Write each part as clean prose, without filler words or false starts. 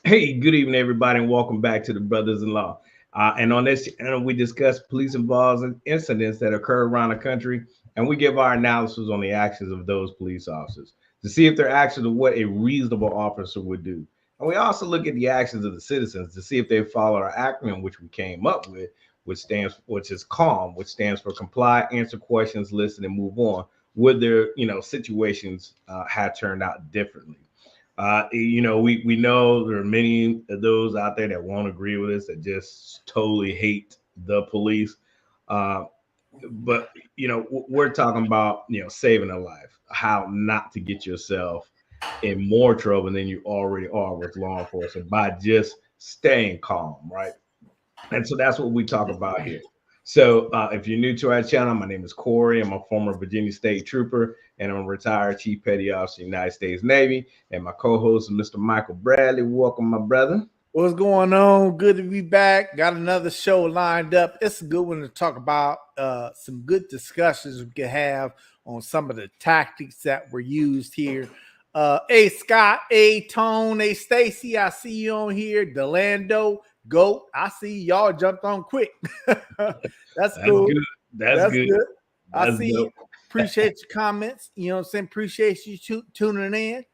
Hey, good evening, everybody, and welcome back to the Brothas-in-law. And on this channel, we discuss police involved incidents that occur around the country, and we give our analysis on the actions of those police officers to see if their actions are what a reasonable officer would do. And we also look at the actions of the citizens to see if they follow our acronym, which we came up with, which is CALM, which stands for comply, answer questions, listen, and move on. Would their situations had turned out differently? We know there are many of those out there that won't agree with us, that just totally hate the police. Uh, but we're talking about saving a life, how not to get yourself in more trouble than you already are with law enforcement by just staying calm, right? And so that's what we talk about here. So if you're new to our channel, my name is Corey. I'm a former Virginia State Trooper, and I'm a retired Chief Petty Officer of the United States Navy. And my co-host is Mr. Michael Bradley. Welcome, my brother. What's going on? Good to be back. Got another show lined up. It's a good one to talk about. Some good discussions we can have on some of the tactics that were used here. Hey, Scott. Hey, Tone. Hey, Stacy. I see you on here. Delando. Goat. I see y'all jumped on quick. That's cool. Good. That's good. I see you. Appreciate your comments. You know what I'm saying? Appreciate you tuning in.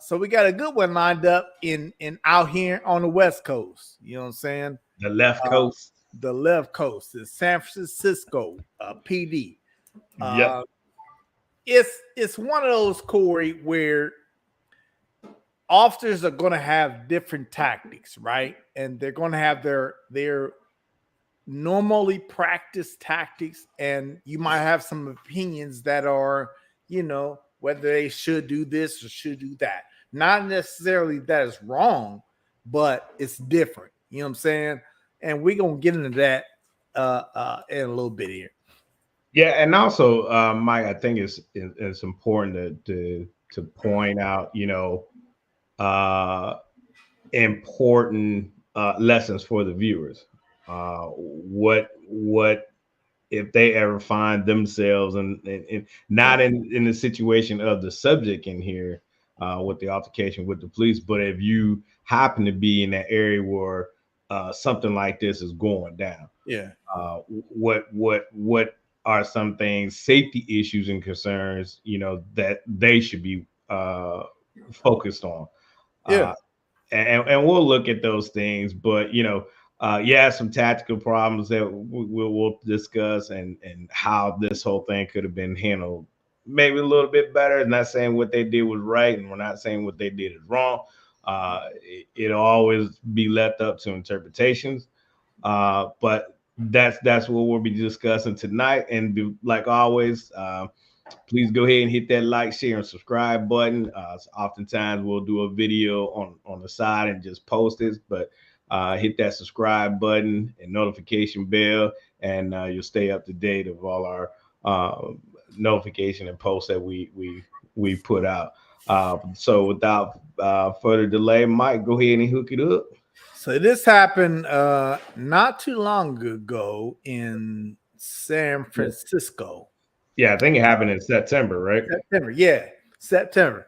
So we got a good one lined up in out here on the West Coast. You know what I'm saying? The left coast. The left coast is San Francisco PD. Yep. It's one of those, Corey, where officers are going to have different tactics, right? And they're going to have their normally practiced tactics, and you might have some opinions that are, whether they should do this or should do that. Not necessarily that it's wrong, but it's different. You know what I'm saying? And we're going to get into that in a little bit here. Yeah, and also, Mike, I think it's important to point out, important lessons for the viewers. What if they ever find themselves and not in the situation of the subject in here with the altercation with the police, but if you happen to be in that area where something like this is going down, what are some things, safety issues and concerns, that they should be focused on? And we'll look at those things, but some tactical problems that we'll discuss, and how this whole thing could have been handled maybe a little bit better. Not saying what they did was right, and we're not saying what they did is wrong. It'll always be left up to interpretations, but that's what we'll be discussing tonight. And like always, please go ahead and hit that like, share, and subscribe button. Oftentimes we'll do a video on the side and just post it, but hit that subscribe button and notification bell, and you'll stay up to date of all our notification and posts that we put out. So without further delay, Mike, go ahead and hook it up. So this happened not too long ago in San Francisco. Yeah, I think it happened in September, right? September.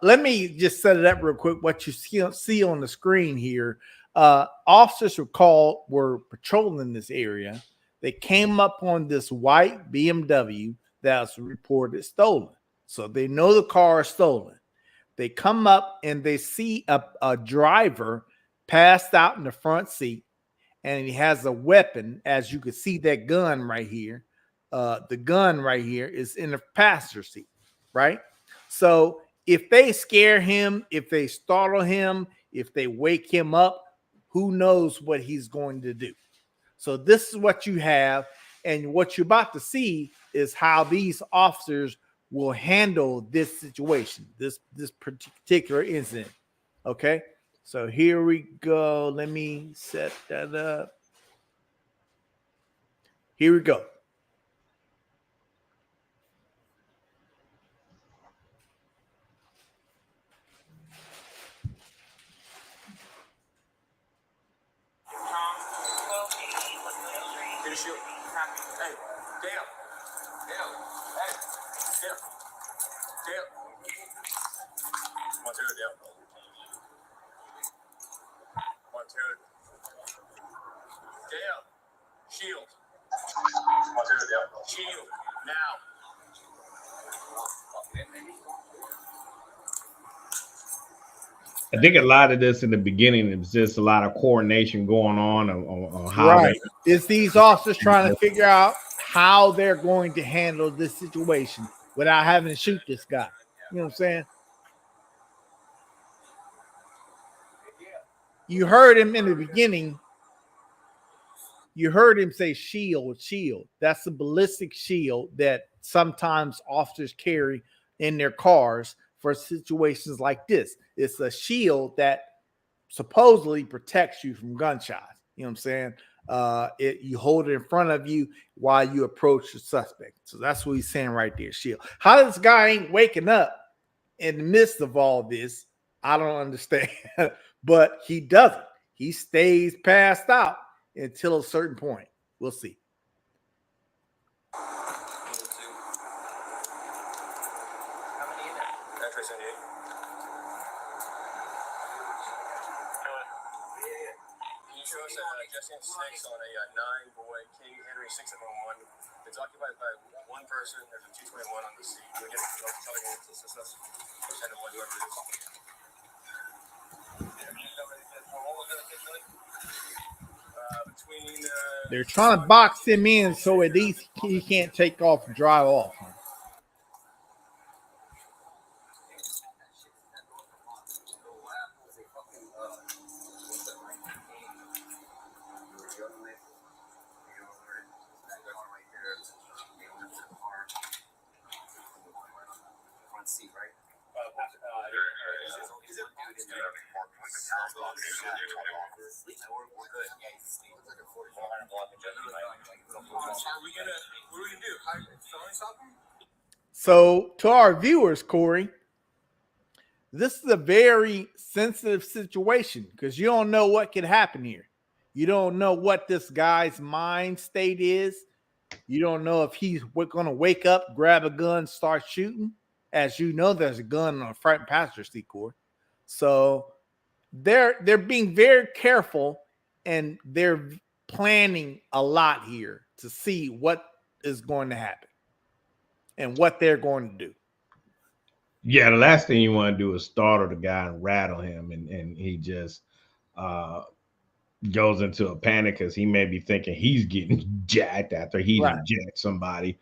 Let me just set it up real quick. What you see on the screen here, officers were patrolling this area. They came up on this white BMW that was reported stolen. So they know the car is stolen. They come up and they see a driver passed out in the front seat, and he has a weapon. As you can see, that gun right here. The gun right here is in the passenger seat, right? So if they scare him, if they startle him, if they wake him up, who knows what he's going to do? So this is what you have, and what you're about to see is how these officers will handle this situation, this particular incident. Okay, so here we go. Let me set that up. Here we go. Dale, shield. Shield, now. I think a lot of this in the beginning is just a lot of coordination going on how Right. It's these officers trying to figure out how they're going to handle this situation without having to shoot this guy. You know what I'm saying? You heard him in the beginning. You heard him say shield, shield. That's the ballistic shield that sometimes officers carry in their cars for situations like this. It's a shield that supposedly protects you from gunshots. You know what I'm saying? You hold it in front of you while you approach the suspect. So that's what he's saying right there, shield. How this guy ain't waking up in the midst of all this, I don't understand. But he doesn't. He stays passed out until a certain point. We'll see. Justin 6 on a 9-boy King Henry 671. It's occupied by one person. There's a 221 on the seat. We get They're trying to box him in so at least he can't take off and drive off. So to our viewers, Corey, this is a very sensitive situation because you don't know what could happen here. You don't know what this guy's mind state is. You don't know if he's going to wake up, grab a gun, start shooting. As you know, there's a gun on the front passenger seat, Corey. So they're being very careful and they're planning a lot here to see what is going to happen and what they're going to do. Yeah, the last thing you want to do is startle the guy and rattle him, and he just goes into a panic because he may be thinking he's getting jacked after he's jacked somebody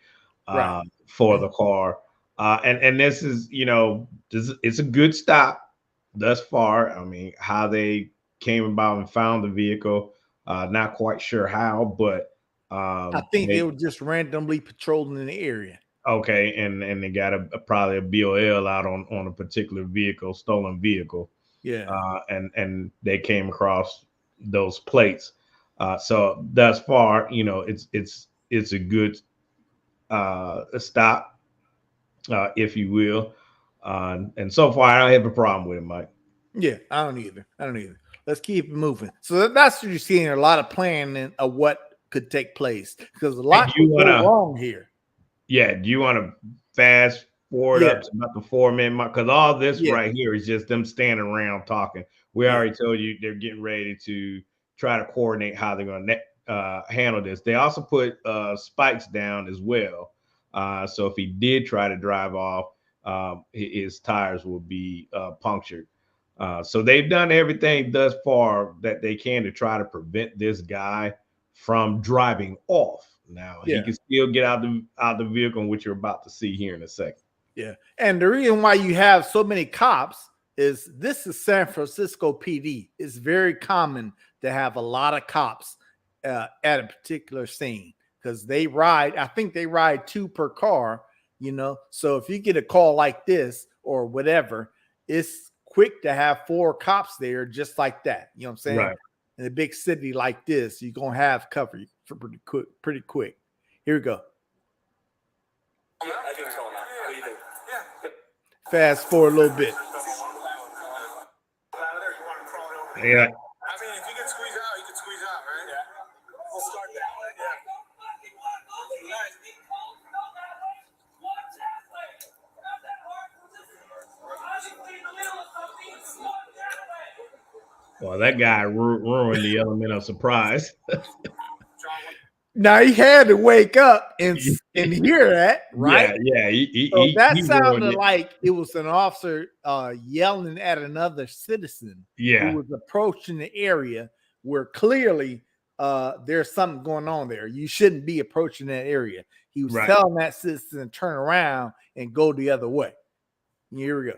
for the car. And this is, it's a good stop thus far. I mean, how they came about and found the vehicle, not quite sure how, but I think they were just randomly patrolling in the area. Okay, and they got probably a BOL out on a particular vehicle, stolen vehicle. Yeah. And they came across those plates. So thus far, it's a good stop, if you will. And so far, I don't have a problem with it, Mike. Yeah, I don't either. Let's keep it moving. So that's what you're seeing, a lot of planning of what could take place because a lot could go wrong here. Yeah, do you want to fast forward up to about the 4-minute mark? Because all this right here is just them standing around talking. We already told you they're getting ready to try to coordinate how they're going to handle this. They also put spikes down as well. So if he did try to drive off, his tires will be punctured. So they've done everything thus far that they can to try to prevent this guy from driving off. Now he can still get out the vehicle, which you're about to see here in a second. Yeah, and the reason why you have so many cops is this is San Francisco PD. It's very common to have a lot of cops at a particular scene because they ride. I think they ride 2 per car. So if you get a call like this or whatever, it's quick to have 4 cops there just like that. You know what I'm saying? Right. In a big city like this, you're gonna have coverage for pretty quick. Here we go. I think it's going on. What do you think? Fast forward a little bit. Yeah. I mean, if you can squeeze out, you can squeeze out, right? Yeah. We'll start that. Well, that guy ruined the element of surprise. Now he had to wake up and hear that, right? Yeah. So that He ruined sounded it. like it was an officer yelling at another citizen who Yeah. was approaching the area where clearly there's something going on there. You shouldn't be approaching that area. He was Right. telling that citizen to turn around and go the other way. Here we go.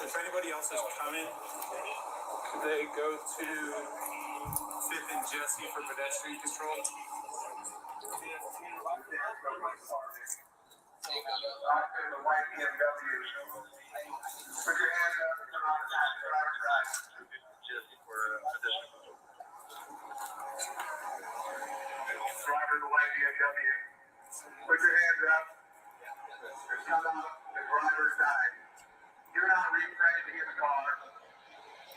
If anybody else is coming, they go to 5th and Jessie for pedestrian control. The white BMW. Put your hands up and come on the driver's side. Jessie for pedestrian control. Driver of the white BMW. Put your hands up and come out the driver's side. You're not refraining in the car.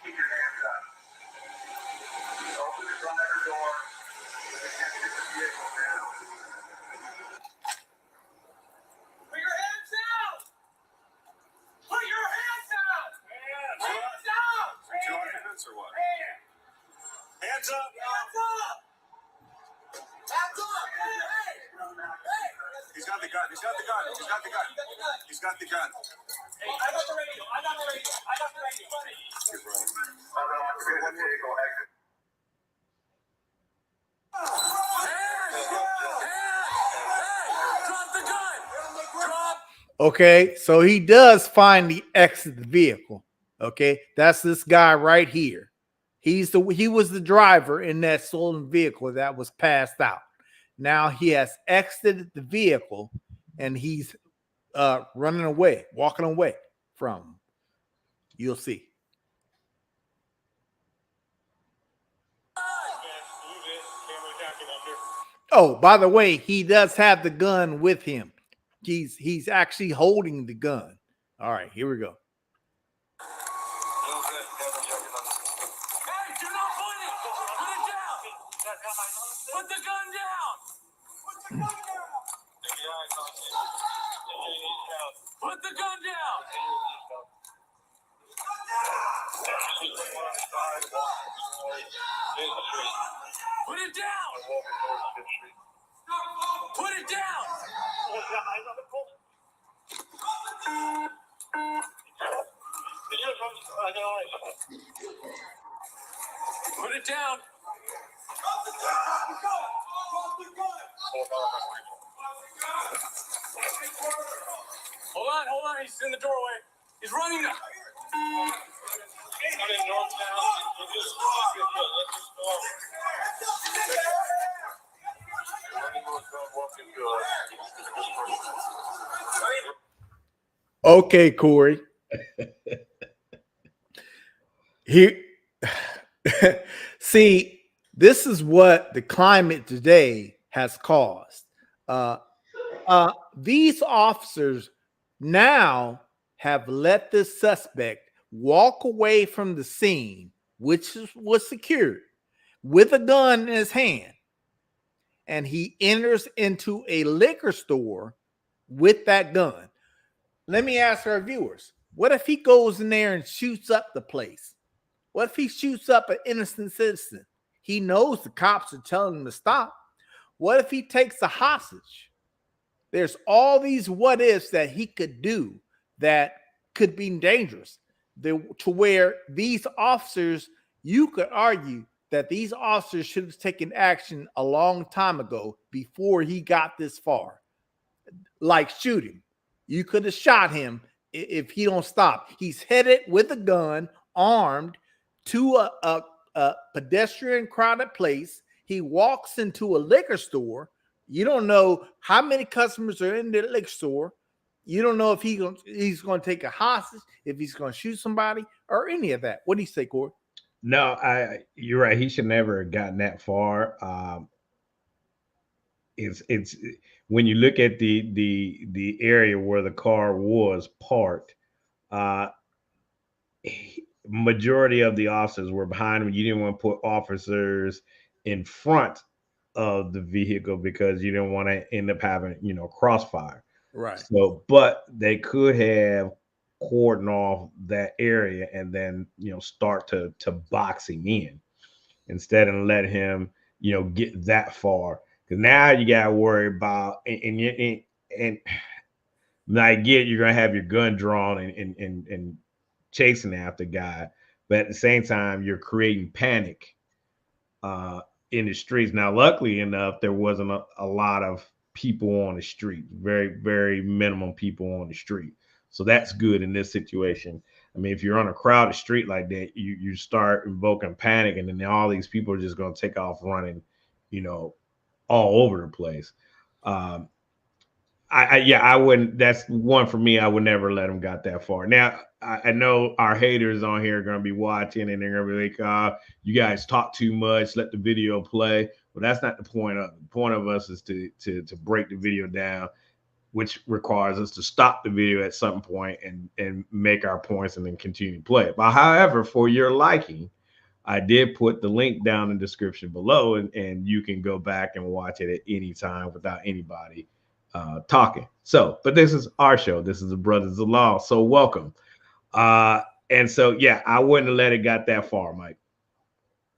Keep your hands up. Open the driver's door. Exit the vehicle now. Put your hands out! Put your hands out! Hands out! Two occupants or what? Hands up! Hands up! Hands up! Hey! He's got the gun. He's got the gun. He's got the gun. He's got the gun. Hey, I got the radio. I got the radio. I got the radio. Drop the gun. Drop. Okay, so he does finally exit the vehicle. Okay, that's this guy right here. He was the driver in that stolen vehicle that was passed out. Now he has exited the vehicle and he's running away, walking away from him. You'll see. Oh, by the way, he does have the gun with him. He's actually holding the gun. All right, here we go. Hey, do not point it! Put it down! Put the gun down! Put the gun down! Put the gun down! Put it down! Put it down! Put it down! Hold on, he's in the doorway. He's running now. Okay, Corey. See, this is what the climate today has caused. These officers now have let this suspect walk away from the scene, which was secured, with a gun in his hand. And he enters into a liquor store with that gun. Let me ask our viewers, what if he goes in there and shoots up the place? What if he shoots up an innocent citizen? He knows the cops are telling him to stop. What if he takes a hostage? There's all these what ifs that he could do that could be dangerous, to where these officers, you could argue that these officers should have taken action a long time ago before he got this far. Like shoot him. You could have shot him if he don't stop. He's headed with a gun, armed, to a pedestrian crowded place. He walks into a liquor store. You don't know how many customers are in the liquor store. You don't know if he's going to take a hostage, if he's going to shoot somebody, or any of that. What do you say, Corey? No, you're right. He should never have gotten that far. It's when you look at the area where the car was parked, majority of the officers were behind him. You didn't want to put officers in front of the vehicle because you didn't want to end up having, crossfire. Right. So, but they could have cordon off that area and then, start to box him in instead of let him, get that far. Because now you got to worry about, and I get you're going to have your gun drawn and chasing after guy, but at the same time, you're creating panic uh, in the streets. Now, luckily enough, there wasn't a lot of people on the street, very, very minimum people on the street. So that's good in this situation. I mean, if you're on a crowded street like that, you start invoking panic, and then all these people are just going to take off running, you know, all over the place. Um, yeah, I wouldn't. That's one for me. I would never let them got that far. Now, I know our haters on here are going to be watching, and they're going to be like, "You guys talk too much. Let the video play." Well, that's not the point of the point of us is to break the video down, which requires us to stop the video at some point and make our points and then continue to play it. But however, for your liking, I did put the link down in the description below, and you can go back and watch it at any time without anybody talking. So, but this is our show. This is the Brothas-in-law. So welcome. And so, yeah, I wouldn't have let it got that far, Mike.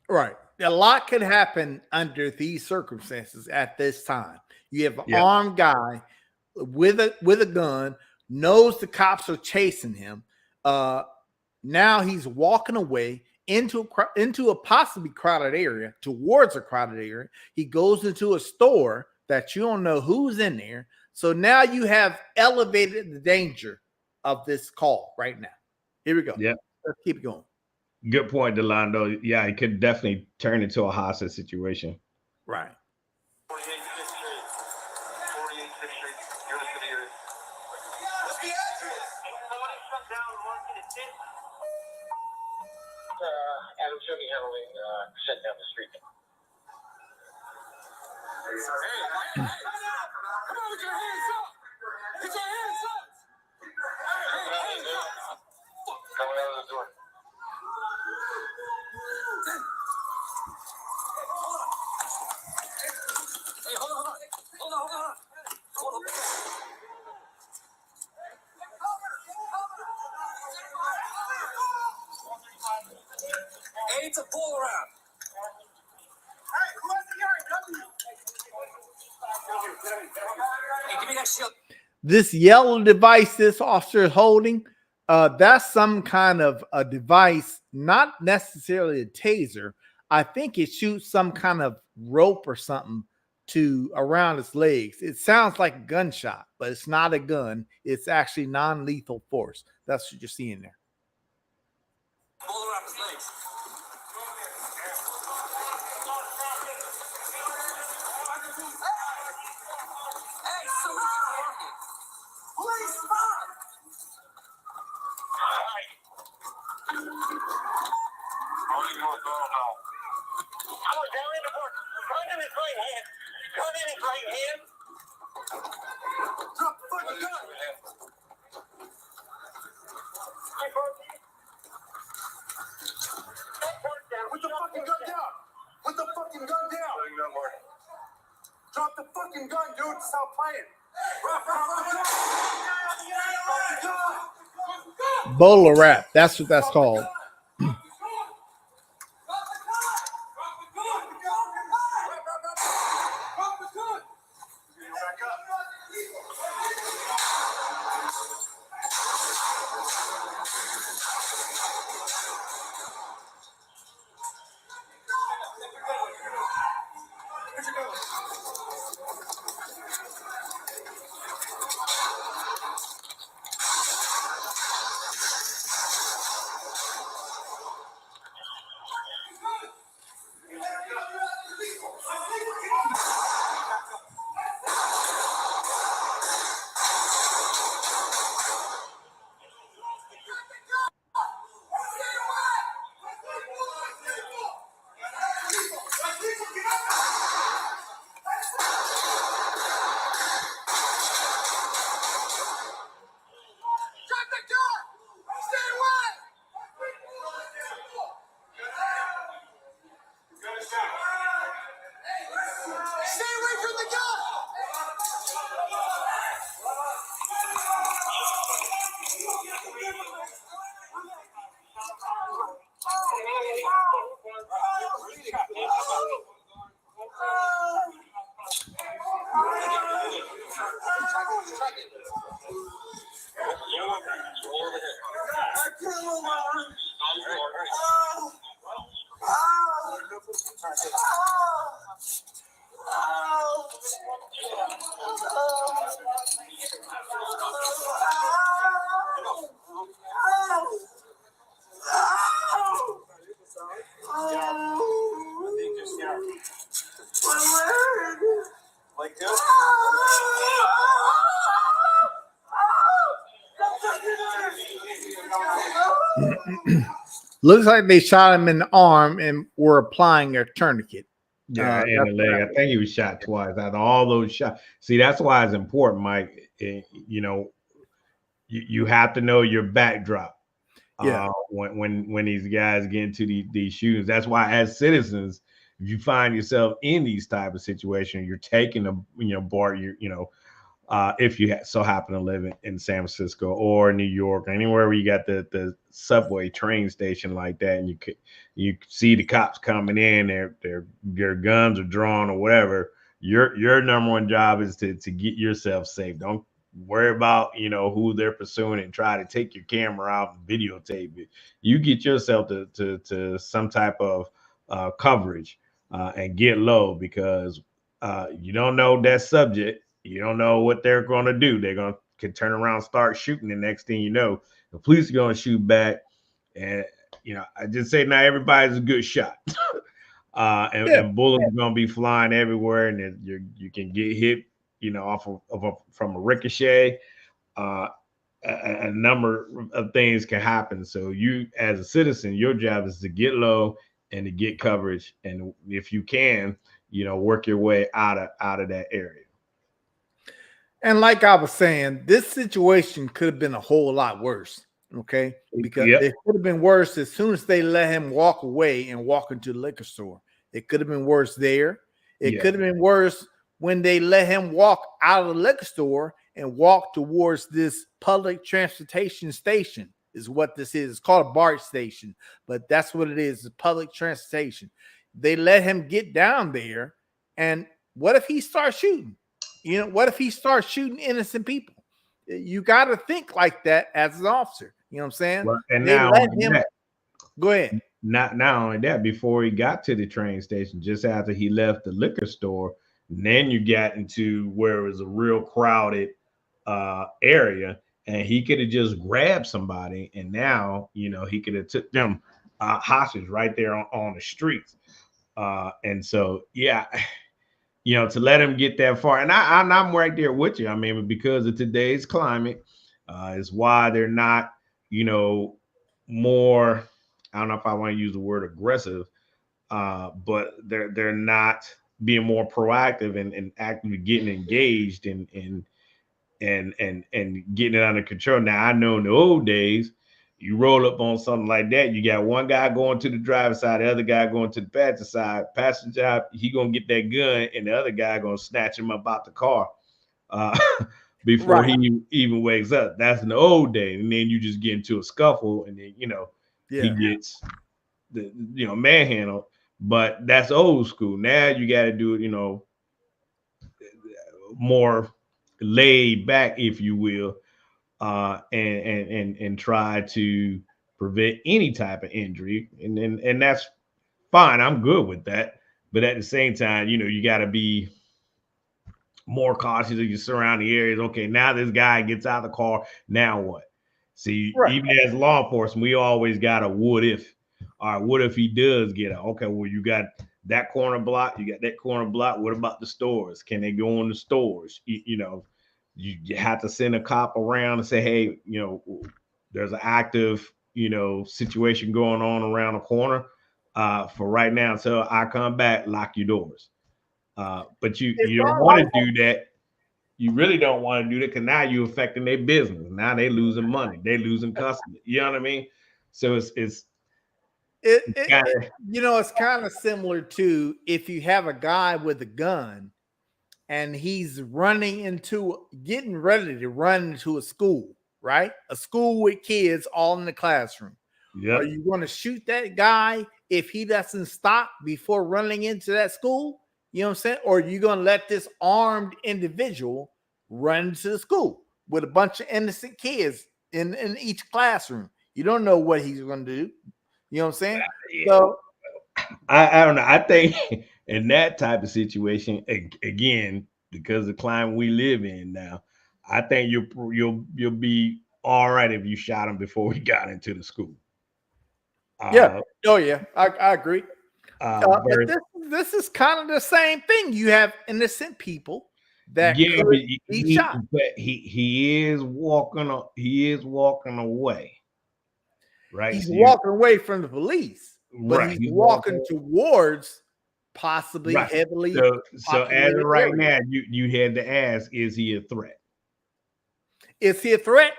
Right. A lot could happen under these circumstances at this time. You have an armed guy with a gun, knows the cops are chasing him. Now he's walking away into a possibly crowded area, towards a crowded area. He goes into a store that you don't know who's in there. So now you have elevated the danger of this call right now. Here we go. Yeah. Let's keep it going. Good point, Delando. Yeah, it could definitely turn into a hostage situation. Right. 48th Street. 48th Street. You're the city area. What's the address? Somebody shut down Market. Adam, show me handling shut down the street. Hey, come on with your hands up. Get your hands up. Hands up. Coming out of the door. Hey, hold on. Hey, it's a pull around. Hey, who has the yard? Hey, give me that shield. This yellow device this officer is holding, that's some kind of a device, not necessarily a taser. I think it shoots some kind of rope or something to around his legs. It sounds like a gunshot, but it's not a gun. It's actually non-lethal force. That's what you're seeing there. Pull around his legs. Hey, somebody get working. Please stop. I was down in the board. Gun in his right hand. Gun in his right hand. Drop the fucking gun. Put the fucking gun down. Put the fucking gun down. Drop the fucking gun, dude. Stop playing. Bowler wrap. That's what that's called. Like this? Looks like they shot him in the arm and were applying a tourniquet. Yeah, in the leg. I think he was shot twice. Out of all those shots, see, that's why it's important, Mike. You know, you have to know your backdrop. Yeah. When these guys get into these shootings, that's why as citizens, if you find yourself in these type of situations, you're taking a BART. If you so happen to live in San Francisco or New York or anywhere where you got the subway train station like that, and you see the cops coming in, their guns are drawn or whatever, your number one job is to get yourself safe. Don't worry about who they're pursuing and try to take your camera out and videotape it. You get yourself to some type of coverage and get low, because you don't know that subject. You don't know what they're going to do. They're can turn around and start shooting. The next thing you know, the police are going to shoot back. And, I just say not everybody's a good shot. And bullets are going to be flying everywhere. And you can get hit, from a ricochet. A number of things can happen. So you, as a citizen, your job is to get low and to get coverage. And if you can, work your way out of that area. And like I was saying, this situation could have been a whole lot worse, okay? Because it could have been worse as soon as they let him walk away and walk into the liquor store. It could have been worse there. It could have been worse when they let him walk out of the liquor store and walk towards this public transportation station is what this is. It's called a BART station, but that's what it is, the public transportation. They let him get down there, and what if he starts shooting? What if he starts shooting innocent people? You got to think like that as an officer. You know what I'm saying? Well, and they now let him go ahead. Not only that, before he got to the train station, just after he left the liquor store, and then you got into where it was a real crowded area, and he could have just grabbed somebody, and now he could have took them hostage right there on the streets. And so to let him get that far, and I'm right there with you. I mean, because of today's climate, is why they're not, more. I don't know if I want to use the word aggressive, but they're not being more proactive and actively getting engaged and getting it under control. Now, I know in the old days, you roll up on something like that, you got one guy going to the driver's side, the other guy going to the passenger side. Passenger side, he gonna get that gun, and the other guy gonna snatch him up out the car before he even wakes up. That's in the old day, and then you just get into a scuffle, and then he gets the manhandled. But that's old school. Now you got to do it, more laid back, if you will. And try to prevent any type of injury, and that's fine. I'm good with that, but at the same time, you got to be more cautious of your surrounding areas. Okay, now this guy gets out of the car. Now what? See, even as law enforcement, we always got a what if. All right, what if he does get out? Okay, well, you got that corner block. You got that corner block. What about the stores? Can they go in the stores? You have to send a cop around and say, hey, there's an active, situation going on around the corner. For right now, until I come back, lock your doors. But you don't want to do that. You really don't want to do that, because now you're affecting their business. Now they losing money. They losing customers. You know what I mean? So it's kind of similar to if you have a guy with a gun and he's getting ready to run into a school, right? A school with kids all in the classroom. Are you going to shoot that guy if he doesn't stop before running into that school? You know what I'm saying? Or are you going to let this armed individual run into the school with a bunch of innocent kids in each classroom? You don't know what he's going to do. You know what I'm saying? So I don't know. I think in that type of situation, again, because of the climate we live in now, I think you'll be all right if you shot him before we got into the school. Yeah. Oh yeah, I agree. But Versus, this is kind of the same thing. You have innocent people that yeah, could be shot. but he is walking away, right? He's So you walking away from the police, but right, he's he's walking walking towards possibly right. heavily So as of populated right area. now, you had to ask, is he a threat? Is he a threat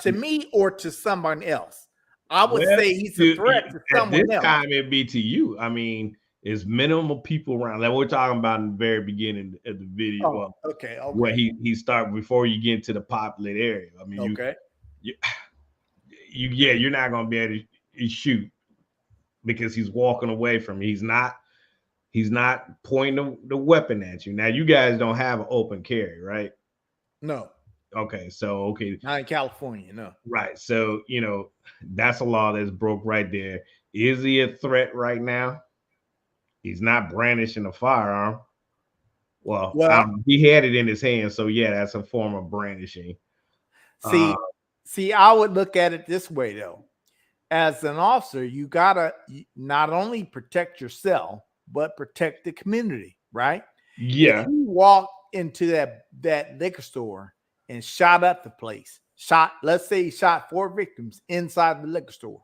to me or to someone else? I would Well, say he's a threat to at this someone else. time, it'd be to you. I mean, it's minimal people around. Like we're talking about in the very beginning of the video. Oh, Well, okay. where he start before you get into the populated area. I mean, Okay. you're not gonna be able to shoot because he's walking away from you. He's not pointing the weapon at you. Now, you guys don't have an open carry, right? No, Okay, not in California. No. right. So that's a law that's broke right there. Is he a threat right now? He's not brandishing a firearm. Well, he had it in his hand, so yeah, that's a form of brandishing. See, I would look at it this way though. As an officer, you gotta not only protect yourself, but protect the community, right? Yeah. If you walk into that liquor store and shot up the place, let's say he shot 4 victims inside the liquor store.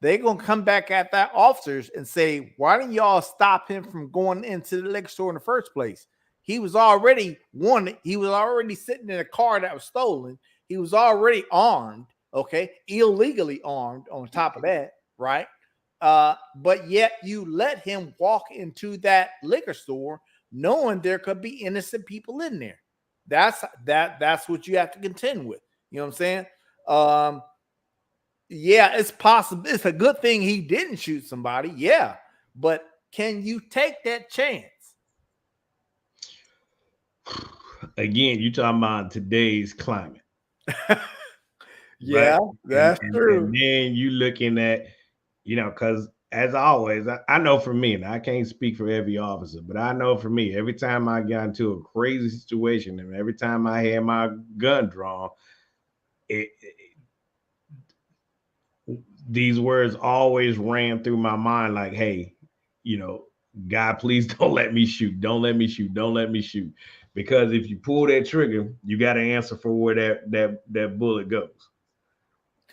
They're gonna come back at that officers and say, why didn't y'all stop him from going into the liquor store in the first place? He was already wanted, he was already sitting in a car that was stolen, he was already armed, okay, illegally armed on top of that, right? But yet you let him walk into that liquor store knowing there could be innocent people in there. That's what you have to contend with. You know what I'm saying? Yeah, it's possible. It's a good thing he didn't shoot somebody. Yeah, but can you take that chance? Again, you're talking about today's climate. Yeah, right? That's true. And then you looking at, because as always, I know for me, and I can't speak for every officer, but I know for me, every time I got into a crazy situation, and every time I had my gun drawn, these words always ran through my mind like, hey, God, please don't let me shoot. Don't let me shoot. Don't let me shoot. Because if you pull that trigger, you got to answer for where that bullet goes.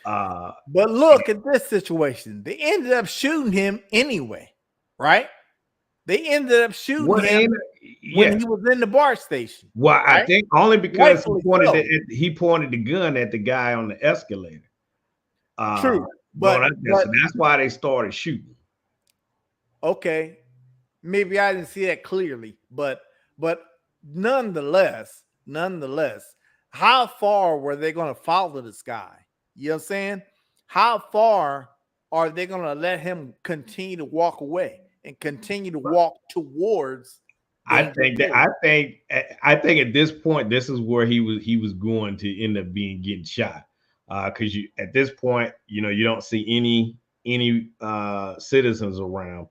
But look at this situation. They ended up shooting him anyway, right? They ended up shooting him when he was in the BART station. Well, right? I think only because he pointed the gun at the guy on the escalator. True. But that's why they started shooting. Okay. Maybe I didn't see that clearly, but nonetheless, how far were they going to follow this guy? You know what I'm saying? How far are they going to let him continue to walk away and continue to walk towards? I think at this point, this is where he was going to end up getting shot. Because at this point, you don't see any citizens around.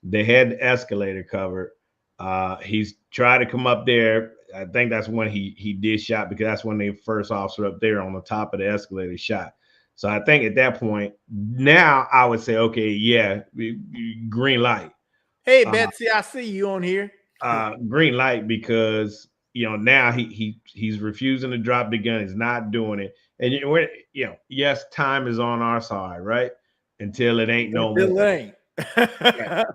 They had the escalator covered. He's tried to come up there. I think that's when he did shot, because that's when the first officer up there on the top of the escalator shot. So I think at that point, now I would say, okay, yeah, green light. Hey, Betsy, I see you on here. Green light, because now he's refusing to drop the gun. He's not doing it. And yes, time is on our side, right? Until it ain't no more. Until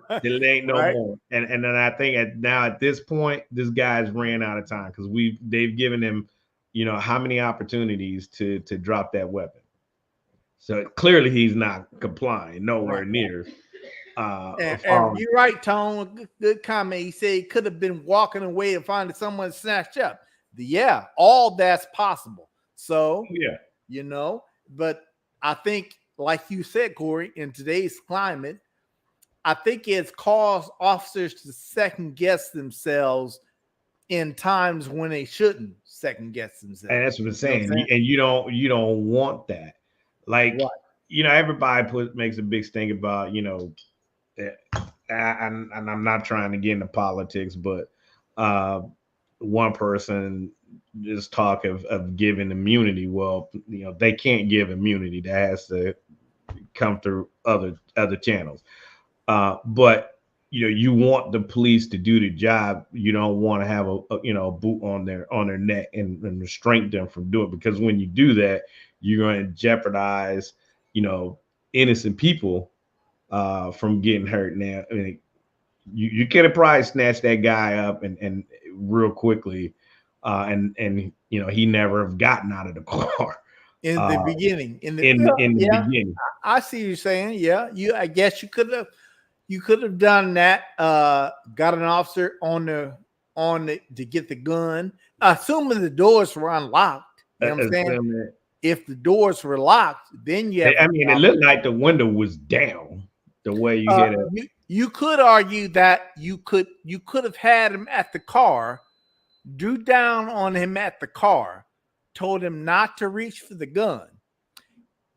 it ain't no more. And then I think at this point, this guy's ran out of time, because they've given him, how many opportunities to drop that weapon. So clearly he's not complying, nowhere near. And you're right, Tone. Good comment. He said he could have been walking away and finding someone snatched up. Yeah, all that's possible. So but I think, like you said, Corey, in today's climate, I think it's caused officers to second guess themselves in times when they shouldn't second guess themselves. And that's what I'm saying. And you don't want that. Like, everybody makes a big thing about, and I'm not trying to get into politics, but one person just talk of giving immunity. Well, they can't give immunity. That has to come through other channels. But you want the police to do the job. You don't want to have a boot on their neck and restrain them from doing it, because when you do that, you're going to jeopardize innocent people from getting hurt. Now, I mean, you could have probably snatched that guy up and real quickly, and he never have gotten out of the car in the beginning. In the beginning. I see you saying, I guess you could have done that. Got an officer on the to get the gun, assuming the doors were unlocked. You know what I'm saying? If the doors were locked, then you have. I mean, it looked like the window was down. The way you hit it. You could argue that you could have had him at the car, drew down on him at the car, told him not to reach for the gun.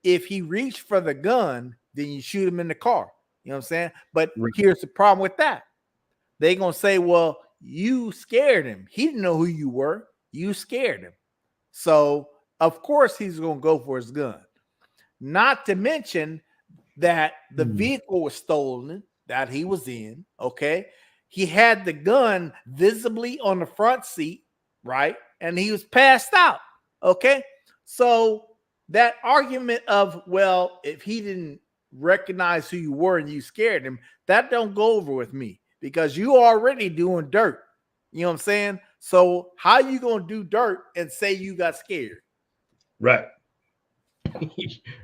If he reached for the gun, then you shoot him in the car. You know what I'm saying? But here's the problem with that. They're going to say, well, you scared him. He didn't know who you were. You scared him. So, of course, he's going to go for his gun. Not to mention that the vehicle was stolen that he was in, okay? He had the gun visibly on the front seat, right? And he was passed out, okay? So that argument of, well, if he didn't recognize who you were and you scared him, that don't go over with me, because you already doing dirt. You know what I'm saying? So how you going to do dirt and say you got scared? Right.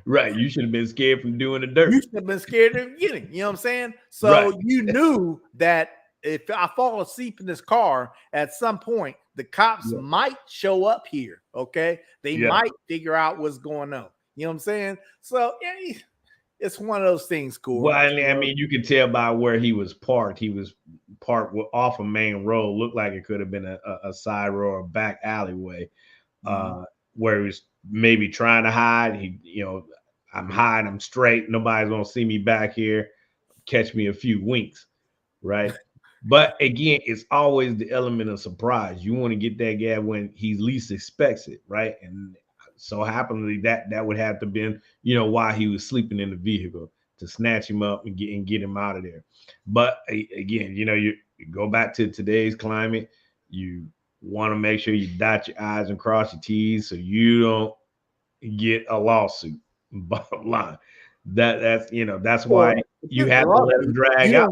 Right. You should have been scared from doing the dirt. You should have been scared at the beginning. You know what I'm saying? So you knew that if I fall asleep in this car, at some point, the cops might show up here. Okay. They might figure out what's going on. You know what I'm saying? So it's one of those things, cool. Well, I mean, you could tell by where he was parked. He was parked off a main road. Looked like it could have been a side road or a back alleyway, where he was maybe trying to hide. I'm hiding, I'm straight. Nobody's gonna see me back here. Catch me a few winks, right? But again, it's always the element of surprise. You want to get that guy when he least expects it, right? And so happily that would have to been, while he was sleeping in the vehicle, to snatch him up and get him out of there. But again, you go back to today's climate. You want to make sure you dot your I's and cross your T's so you don't get a lawsuit. Bottom line, that's why you have to let them drag out.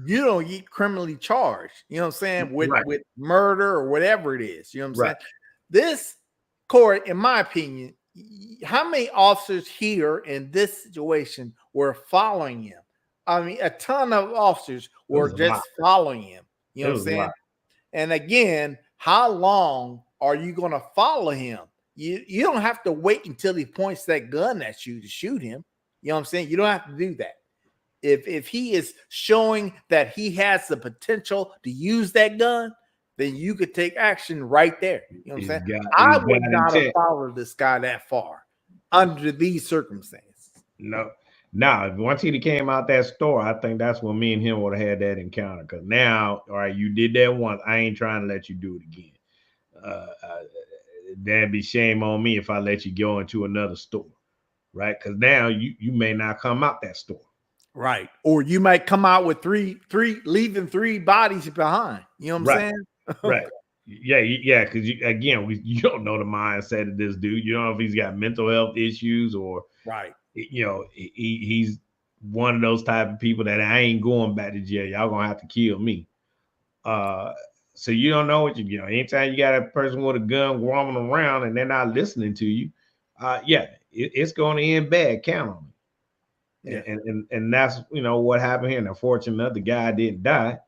You don't get criminally charged. You know what I'm saying? With murder or whatever it is. You know what I'm saying? This court, in my opinion, how many officers here in this situation were following him? I mean, a ton of officers were just following him. You know what I'm saying? And again, how long are you going to follow him? You don't have to wait until he points that gun at you to shoot him. You know what I'm saying? You don't have to do that. If he is showing that he has the potential to use that gun, then you could take action right there. You know what I'm saying? I would not have followed this guy that far under these circumstances. No. Now, once he came out that store, I think that's when me and him would have had that encounter. Because now, all right, you did that once. I ain't trying to let you do it again. That'd be shame on me if I let you go into another store, right? Because now you may not come out that store. Right. Or you might come out with leaving three bodies behind. You know what I'm saying? Right. Yeah. Because you don't know the mindset of this dude. You don't know if he's got mental health issues or he's one of those type of people that I ain't going back to jail. Y'all gonna have to kill me. So you don't know what anytime you got a person with a gun roaming around and they're not listening to you, it's going to end bad. Count on it. Yeah. And that's what happened here. And unfortunately, the guy didn't die,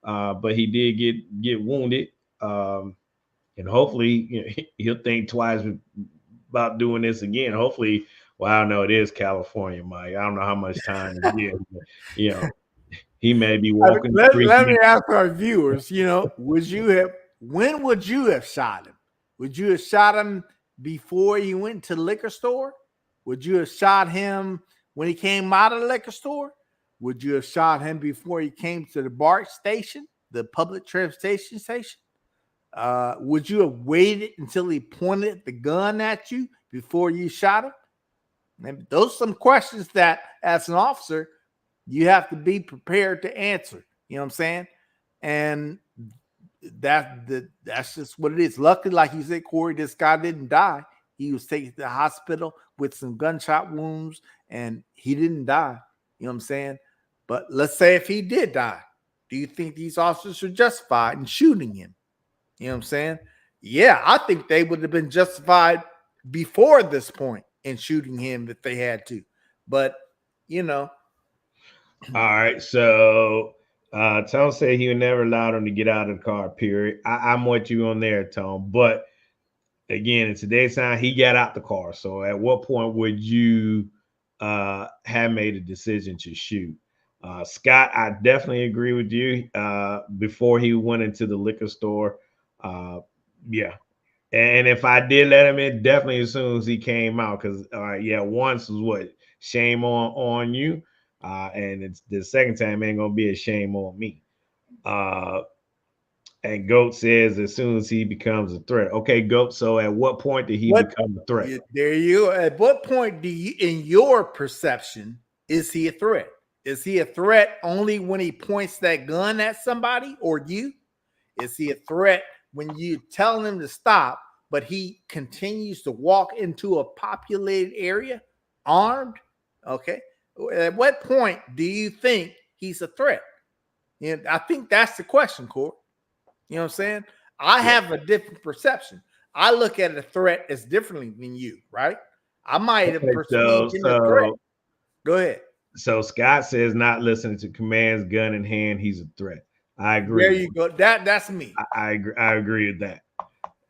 but he did get wounded. And hopefully he'll think twice about doing this again. Hopefully, well, I don't know, it is California, Mike. I don't know how much time it is, but, he may be walking. Let me ask our viewers, when would you have shot him? Would you have shot him before he went to the liquor store? Would you have shot him when he came out of the liquor store? Would you have shot him before he came to the BART station, the public transportation station? Would you have waited until he pointed the gun at you before you shot him? And those are some questions that, as an officer, you have to be prepared to answer. You know what I'm saying? And that's just what it is. Luckily, like you said, Corey, this guy didn't die. He was taken to the hospital with some gunshot wounds, and he didn't die. You know what I'm saying? But let's say if he did die, do you think these officers are justified in shooting him? You know what I'm saying? Yeah, I think they would have been justified before this point in shooting him if they had to. But, you know. All right. So Tone said he would never allow them to get out of the car, period. I'm with you on there, Tone. But again, in today's time, he got out the car. So at what point would you have made a decision to shoot? Scott, I definitely agree with you. Before he went into the liquor store, yeah. And if I did let him in, definitely as soon as he came out, because once was what, shame on you, and it's the second time ain't gonna be a shame on me. And Goat says as soon as he becomes a threat. Okay, Goat. So at what point did he become a threat? There you go. At what point do you, in your perception, is he a threat? Is he a threat only when he points that gun at somebody or you? Is he a threat when you tell him to stop, but he continues to walk into a populated area armed? Okay. At what point do you think he's a threat? And I think that's the question, Corey. You know what I'm saying? I have a different perception. I look at a threat as differently than you, right? I might have perceived him a threat. Go ahead. So Scott says not listening to commands, gun in hand, he's a threat. I agree. There you go. That's me. I agree with that.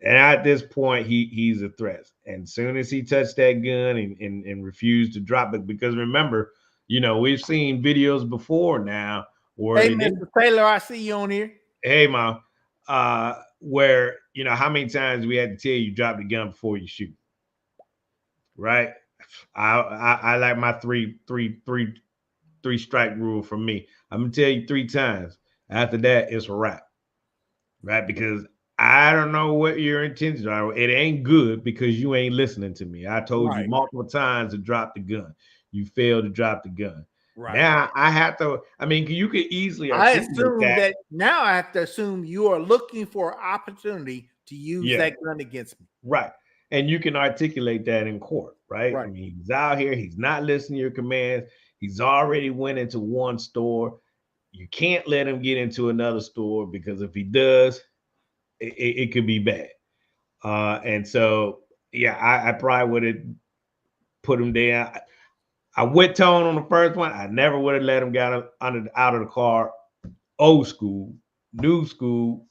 And at this point, he's a threat. And as soon as he touched that gun and refused to drop it, because remember, we've seen videos before now where hey, Mr. Taylor, I see you on here. Hey, Mom. Where how many times we had to tell you drop the gun before you shoot, right? I like my three strike rule for me. I'm gonna tell you 3 times. After that, it's a wrap, right? Because I don't know what your intentions are. It ain't good because you ain't listening to me. I told you multiple times to drop the gun. You failed to drop the gun. Right. Now I have to. I mean, you could easily. I assume that now I have to assume you are looking for an opportunity to use that gun against me. Right, and you can articulate that in court, right? I mean, he's out here. He's not listening to your commands. He's already went into one store. You can't let him get into another store because if he does, it could be bad. And so, I probably would have put him down. I went Tone on the first one. I never would have let him get out of the car. Old school, new school.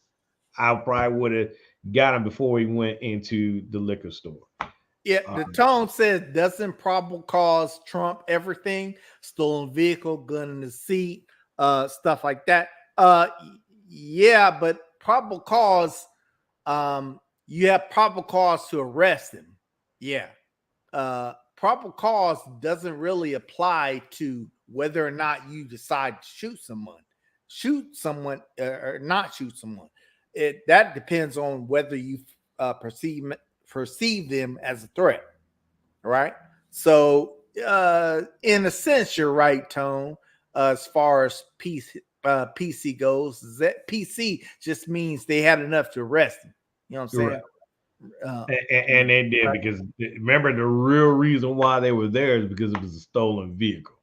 I probably would have got him before he went into the liquor store. Yeah, the Tone says, doesn't probable cause trump everything? Stolen vehicle, gun in the seat, stuff like that. Yeah, but probable cause, you have probable cause to arrest him. Yeah. Probable cause doesn't really apply to whether or not you decide to shoot someone or not shoot someone. That depends on whether you perceive them as a threat. Right. So in a sense, you're right, Tone. As far as PC goes, that PC just means they had enough to arrest him. You know what I'm saying? Right. And they did because remember the real reason why they were there is because it was a stolen vehicle.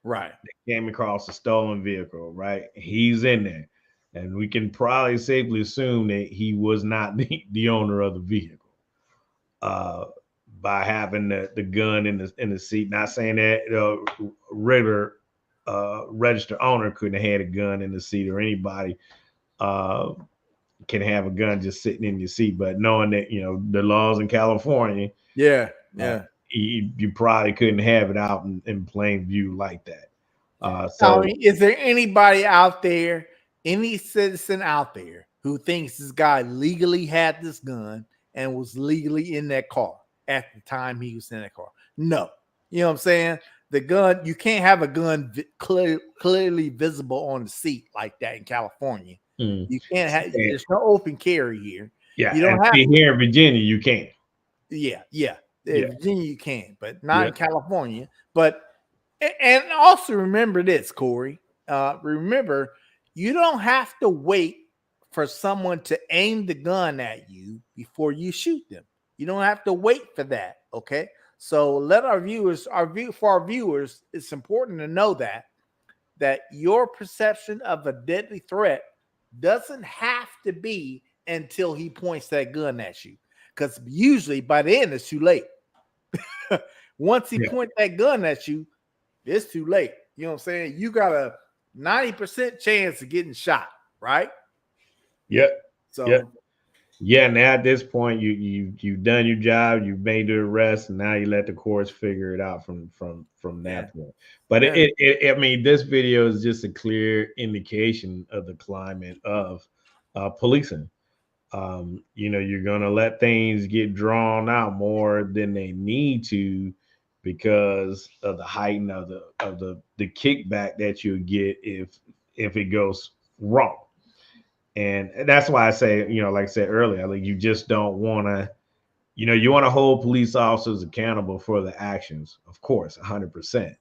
Right. They came across a stolen vehicle, right? He's in there. And we can probably safely assume that he was not the owner of the vehicle. By having the gun in the seat. Not saying that regular registered owner couldn't have had a gun in the seat or anybody can have a gun just sitting in your seat, but knowing that the laws in California, you probably couldn't have it out in plain view like that. So, is there anybody out there, any citizen out there, who thinks this guy legally had this gun and was legally in that car at the time he was in that car? No, you know what I'm saying. the gun, you can't have a gun clearly visible on the seat like that in California. You can't have, there's no open carry here. Yeah, you don't have here in Virginia, you can't. Yeah. In Virginia, you can, but not in California. But and also remember this, Corey. Remember, you don't have to wait for someone to aim the gun at you before you shoot them. You don't have to wait for that. Okay. So let our viewers, for our viewers, it's important to know that your perception of a deadly threat doesn't have to be until he points that gun at you. Because usually by the end, it's too late. Once he points that gun at you, it's too late. You know what I'm saying? You got a 90% chance of getting shot, right? Yep. So yeah, now at this point, you've done your job, you've made the arrest, and now you let the courts figure it out from that point. But I mean, this video is just a clear indication of the climate of policing. You know, you're gonna let things get drawn out more than they need to because of the heighten of the kickback that you'll get if it goes wrong. And that's why I say, you know, like I said earlier, like you just don't want to, you know, you want to hold police officers accountable for the actions, of course, 100%.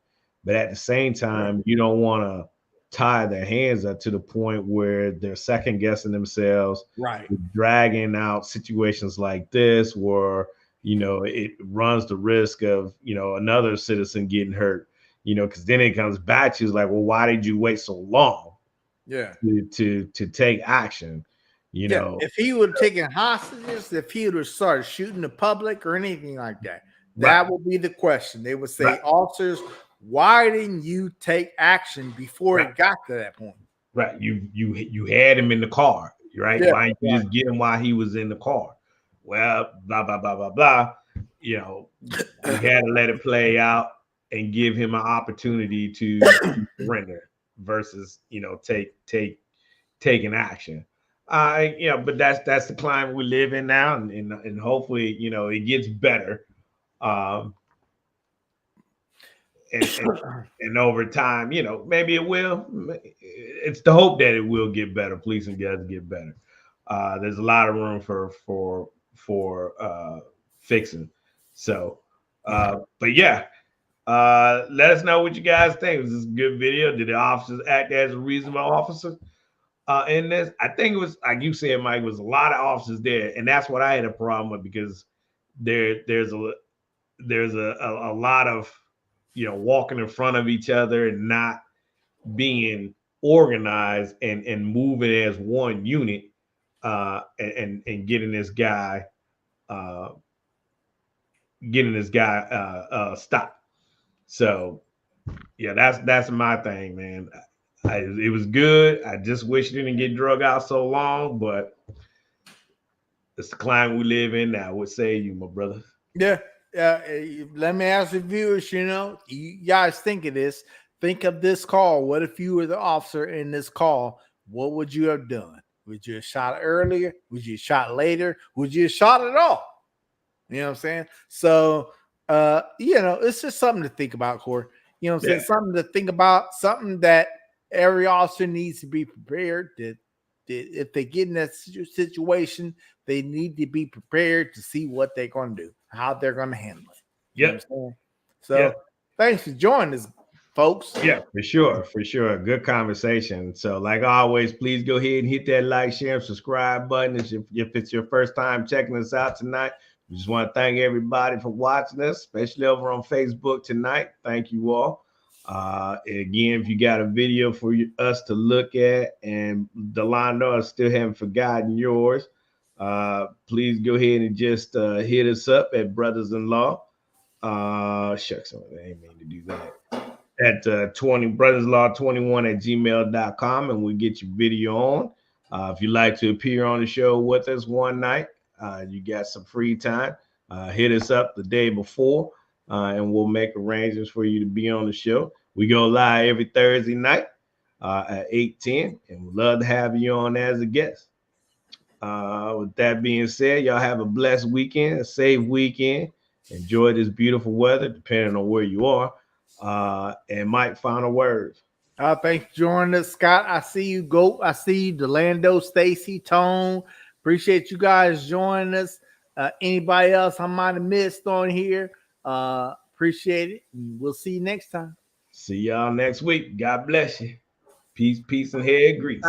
But at the same time, you don't want to tie their hands up to the point where they're second guessing themselves, right? Dragging out situations like this where, you know, it runs the risk of, you know, another citizen getting hurt, you know, because then it comes back to like, well, why did you wait so long? To take action, you know. If he would have taken hostages, if he would have started shooting the public or anything like that, that would be the question. They would say, officers, why didn't you take action before it got to that point? Right. You had him in the car, right? Why didn't you just get him while he was in the car? Well, blah, blah, blah, blah, blah. You know, you had to let it play out and give him an opportunity to surrender versus, you know, taking action. You know, but that's the climate we live in now, and hopefully, you know, it gets better. And over time, you know, maybe it will. It's the hope that it will get better. Policing does get better. There's a lot of room for fixing. So, but yeah. Let us know what you guys think. Was this a good video? Did the officers act as a reasonable officer in this? I think it was, like you said, Mike, was a lot of officers there, and that's what I had a problem with because there's a lot of, you know, walking in front of each other and not being organized and moving as one unit and getting this guy stopped. So, yeah, that's my thing, man. It was good. I just wish it didn't get drug out so long, but it's the climate we live in now. What say you, my brother? Yeah. Let me ask the viewers, you know, you guys think of this. Think of this call. What if you were the officer in this call? What would you have done? Would you have shot earlier? Would you have shot later? Would you have shot at all? You know what I'm saying? So, you know, it's just something to think about, Corey. You know what I'm saying? Something to think about, something that every officer needs to be prepared that if they get in that situation, they need to be prepared to see what they're going to do, how they're going to handle it. You know what I'm saying? So thanks for joining us, folks. Yeah, for sure. Good conversation. So like always, please go ahead and hit that like, share, and subscribe button. If it's your first time checking us out tonight, we just want to thank everybody for watching us, especially over on Facebook tonight. Thank you all. Again, if you got a video for us to look at, and Delano, I still haven't forgotten yours, please go ahead and just hit us up at Brothas-in-law. Shucks, I ain't mean to do that. At 20 brothers-in-law21@gmail.com, and we'll get your video on. If you'd like to appear on the show with us one night, you got some free time, hit us up the day before, and we'll make arrangements for you to be on the show. We go live every Thursday night at 8:10, and we'd love to have you on as a guest. With that being said, y'all have a blessed weekend, a safe weekend. Enjoy this beautiful weather, depending on where you are. And Mike, final words. Thanks for joining us, Scott. I see you, Goat. I see you, Delando, Stacy, Tone. Appreciate you guys joining us. Anybody else I might have missed on here? Appreciate it. We'll see you next time. See y'all next week. God bless you. Peace, and head grease.